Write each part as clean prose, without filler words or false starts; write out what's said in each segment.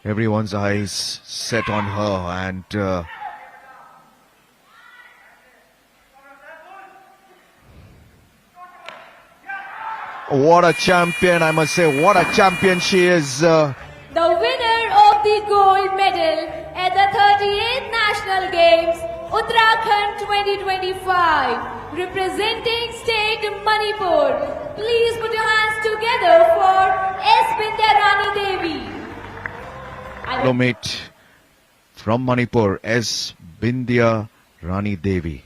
Everyone's eyes set on her, and what a champion, I must say, what a champion she is. The winner of the gold medal at the 38th National Games, Uttarakhand 2025, representing state Manipur. Please put your hands together for S. Bindya Rani Devi. Mate from Manipur, S. Bindya Rani Devi.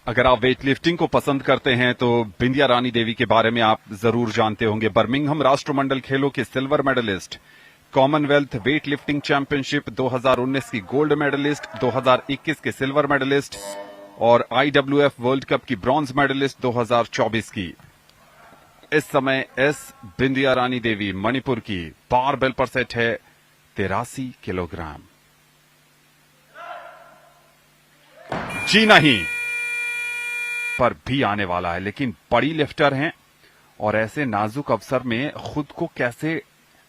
अगर आप weight lifting को पसंद करते हैं तो बिंदिया रानी देवी के बारे में आप जरूर जानते होंगे। बर्मिंघम राष्ट्रमंडल खेलों के silver medallist, Commonwealth weightlifting championship 2019 की गोल्ड मेडलिस्ट, 2021 के सिल्वर मेडलिस्ट और IWF वर्ल्ड कप की ब्रॉन्ज मेडलिस्ट 2024 की। इस समय एस बिंदिया रानी देवी मणिपुर की बारबेल पर सेट है 83 किलोग्राम। जी नहीं, पर भी आने वाला है, लेकिन बड़ी लिफ्टर हैं और ऐसे नाजुक अवसर में खुद को कैसे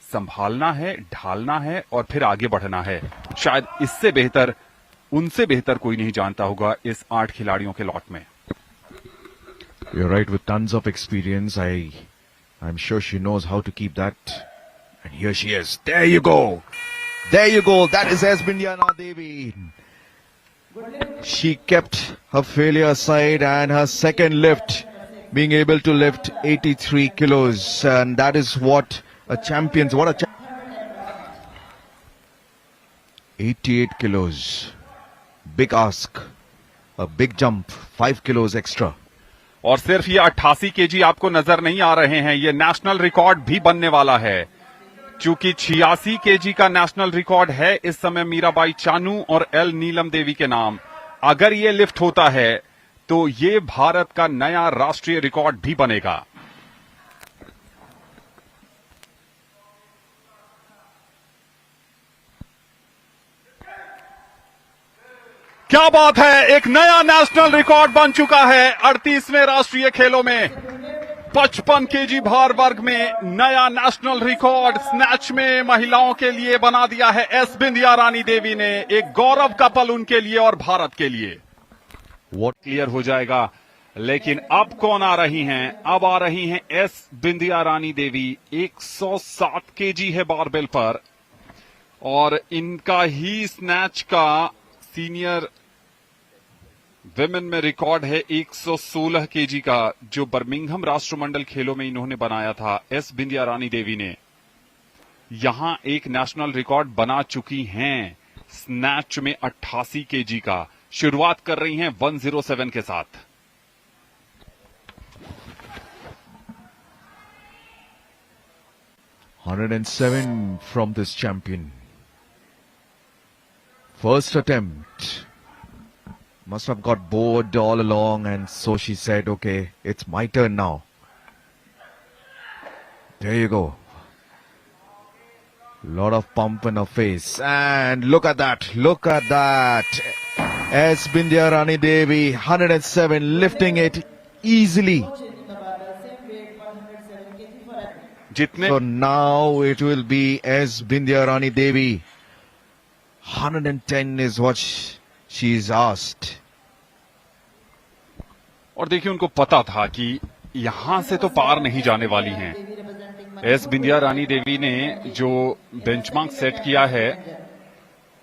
संभालना है, ढालना है और फिर आगे बढ़ना है, शायद इससे बेहतर, उनसे बेहतर कोई नहीं जानता होगा इस 8 खिलाड़ियों के लॉट में। You're right, with tons of experience. I'm sure she knows how to keep that. And here she is. There you go. There you go. That is S. Bindya Rani Devi. She kept her failure aside, and her second lift, being able to lift 83 kilos. And that is what a champion's, 88 kilos. Big ask. A big jump. 5 kilos extra. और सिर्फ ये 88 KG आपको नजर नहीं आ रहे हैं, ये national record भी बनने वाला है। चूंकि 86 केजी का नेशनल रिकॉर्ड है इस समय मीराबाई चानू और एल नीलम देवी के नाम। अगर ये लिफ्ट होता है तो ये भारत का नया राष्ट्रीय रिकॉर्ड भी बनेगा। क्या बात है, एक नया नेशनल रिकॉर्ड बन चुका है 38वें राष्ट्रीय खेलों में। 55 केजी भार वर्ग में नया नेशनल रिकॉर्ड स्नैच में महिलाओं के लिए बना दिया है एस बिंदिया रानी देवी ने। एक गौरव का पल उनके लिए और भारत के लिए। वो क्लियर हो जाएगा, लेकिन अब कौन आ रही हैं? अब आ रही हैं एस बिंदिया रानी देवी। 107 केजी है बारबेल पर और इनका ही स्नैच का सीनियर विमेन में रिकॉर्ड है 116 केजी का, जो बर्मिंघम राष्ट्रमंडल खेलों में इन्होंने बनाया था। एस बिंदिया रानी देवी ने यहां एक नेशनल रिकॉर्ड बना चुकी हैं स्नैच में 88 केजी का। शुरुआत कर रही हैं 107 के साथ। $107 from this champion. First attempt. Must have got bored all along, and so she said, okay, it's my turn now. There you go. Lot of pump in her face. And look at that. Look at that. S. Bindya Rani Devi, 107, lifting it easily. So now it will be S. Bindya Rani Devi. 110 is what she's asked. और देखिए, उनको पता था कि यहां से तो पार नहीं जाने वाली हैं। एस बिंदिया रानी देवी ने जो बेंचमार्क सेट किया है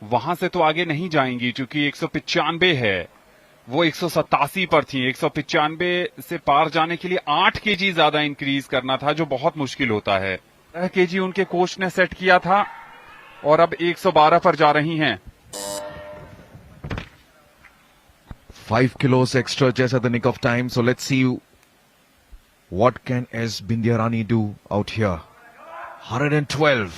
वहां से तो आगे नहीं जाएंगी, क्योंकि 195 है, वो 187 पर थी। 195 से पार जाने के लिए 8 केजी ज्यादा इंक्रीज करना था, जो बहुत मुश्किल होता है। 10 केजी उनके कोच ने सेट किया था और अब 112 पर जा रही हैं। 5 kilos extra just at the nick of time. So let's see what can S. Bindya Rani do out here. 112.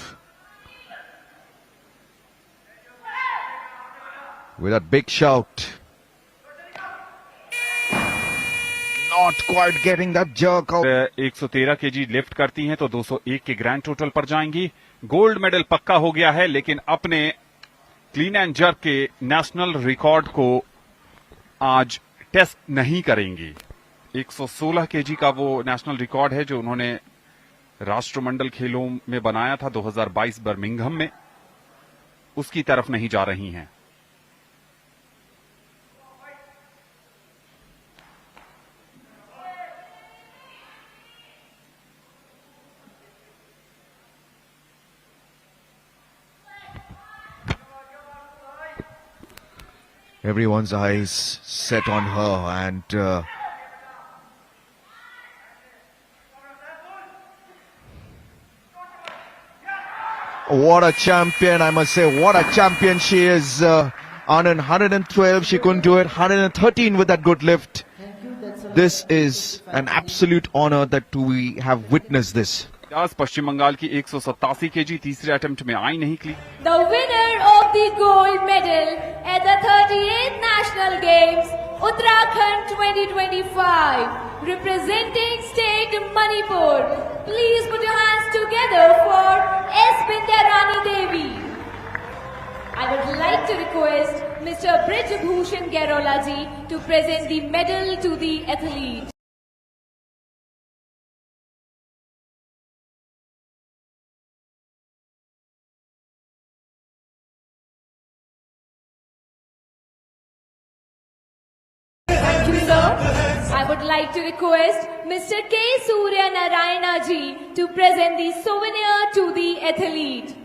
With a big shout. Not quite getting that jerk out. 113 KG lift करती हैं तो 201 के grand total पर जाएंगी। Gold medal पक्का हो गया है, लेकिन अपने क्लीन एंड जर्क के नेशनल रिकॉर्ड को आज टेस्ट नहीं करेंगी। 116 केजी का वो नेशनल रिकॉर्ड है जो उन्होंने राष्ट्रमंडल खेलों में बनाया था 2022 बर्मिंघम में। उसकी तरफ नहीं जा रही हैं। Everyone's eyes set on her, and what a champion, I must say. What a champion she is. On 112, she couldn't do it. 113 with that good lift. This is an absolute honor that we have witnessed this. आज पश्चिम बंगाल की 187 KG तीसरे attempt में आई नहीं क्ली। The winner of the gold medal at the 38th National Games, Uttarakhand 2025, representing state Manipur. Please put your hands together for S. Bindyarani Devi. I would like to request Mr. Brij Bhushan Gerola ji to present the medal to the athlete. Thank you, sir. I would like to request Mr. K. Surya Narayana ji to present the souvenir to the athlete.